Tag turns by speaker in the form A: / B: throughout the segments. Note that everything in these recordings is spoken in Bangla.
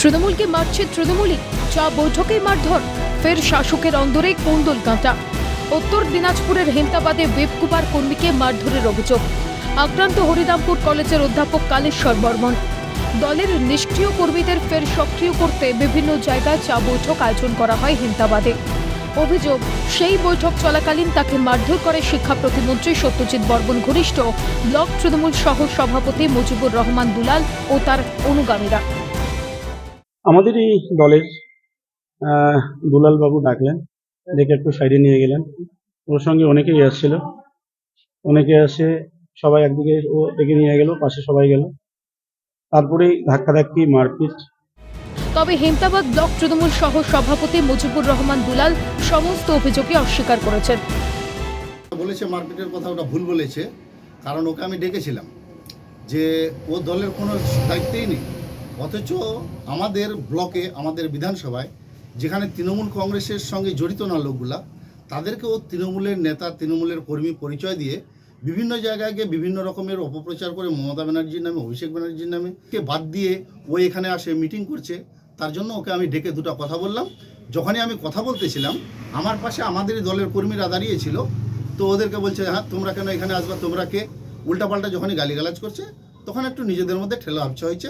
A: তৃণমূলকে মারছে তৃণমূলই, চা বৈঠকেই মারধর, ফের শাসকের অন্দরে কোন্দল কাঁটা। উত্তর দিনাজপুরের হেমতাবাদে ওয়েবকুপার কর্মীকে মারধরের অভিযোগ। আক্রান্ত হরিরামপুর কলেজের অধ্যাপক কালেশ্বর বর্মন। দলের নিষ্ক্রিয় কর্মীদের ফের সক্রিয় করতে বিভিন্ন জায়গায় চা বৈঠক আয়োজন করা হয় হেমতাবাদে। অভিযোগ, সেই বৈঠক চলাকালীন তাকে মারধর করে শিক্ষা প্রতিমন্ত্রী সত্যজিৎ বর্মন ঘনিষ্ঠ ব্লক তৃণমূল সহ সভাপতি মুজিবুর রহমান দুলাল ও তার অনুগামীরা।
B: আমাদের এই দলের দুলাল বাবু ডাকলেন, ডেকে একটু সাইডে নিয়ে গেলেন। ওর সঙ্গে অনেকেই আসছিল, অনেকে আসে, সবাই একদিকে ও ডেকে নিয়ে গেল, পাশে সবাই গেল, তারপরেই ধাক্কাধাক্কি মারপিট।
A: তবে হেমতাবাদ ব্লক তৃণমূল সহ সভাপতি মুজিবুর রহমান দুলাল সমস্ত অভিযোগকে অস্বীকার করেছেন।
C: বলেছে মারপিটের কথা, ওটা ভুল বলেছে, কারণ ওকে আমি ডেকেছিলাম যে ও দলের কোনো দায়িত্বই নেই, অথচ আমাদের ব্লকে, আমাদের বিধানসভায় যেখানে তৃণমূল কংগ্রেসের সঙ্গে জড়িত না লোকগুলা, তাদেরকে ও তৃণমূলের নেতা, তৃণমূলের কর্মী পরিচয় দিয়ে বিভিন্ন জায়গায় গিয়ে বিভিন্ন রকমের অপপ্রচার করে মমতা ব্যানার্জির নামে, অভিষেক ব্যানার্জির নামে কে বাদ দিয়ে ও এখানে আসে মিটিং করছে। তার জন্য ওকে আমি ডেকে দুটো কথা বললাম। যখনই আমি কথা বলতেছিলাম, আমার পাশে আমাদেরই দলের কর্মীরা দাঁড়িয়েছিল, তো ওদেরকে বলছে, হ্যাঁ তোমরা কেন এখানে আসবা, তোমরা কে? উল্টাপাল্টা যখনই গালিগালাজ করছে, তখন একটু নিজেদের মধ্যে ঠেলা হাপচা হয়েছে।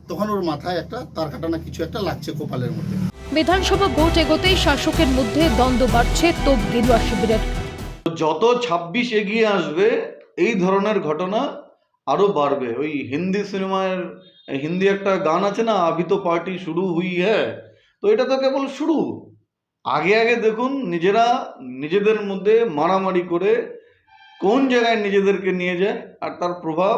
C: তখন ওর মাথায় একটা তার কাটানা কিছু একটা লাগছে কপালের মধ্যে।
A: বিধানসভা ভোট এগোতেই শাসকের মধ্যে দ্বন্দ্ব বাড়ছে তোপ গেরুয়া শিবিরের।
D: যত ২৬ এগিয়ে আসবে এই ধরনের ঘটনা আরো বাড়বে। ওই হিন্দি সিনেমার হিন্দি একটা গান আছে না, আভি তো পার্টি শুরু হুই হ্যাঁ, তো এটা তো কেবল শুরু। আগে আগে দেখুন নিজেরা নিজেদের মধ্যে মারামারি করে কোন জায়গায় নিজেদেরকে নিয়ে যায়, আর তার প্রভাব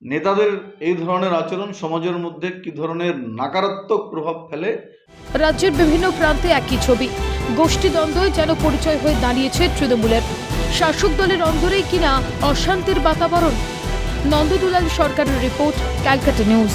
D: নেতাদের এই ধরনের আচরণ সমাজের মধ্যে কি ধরনের নাকারাত্মক প্রভাব ফেলে।
A: রাজ্যের বিভিন্ন প্রান্তে একই ছবি, গোষ্ঠীদ্বন্দ্বই যেন পরিচয় হয়ে দাঁড়িয়েছে তৃণমূলের। শাসক দলের অন্দরেই কিনা অশান্তির বাতাবরণ। নন্দদুলাল সরকারের রিপোর্ট, ক্যালকাটা নিউজ।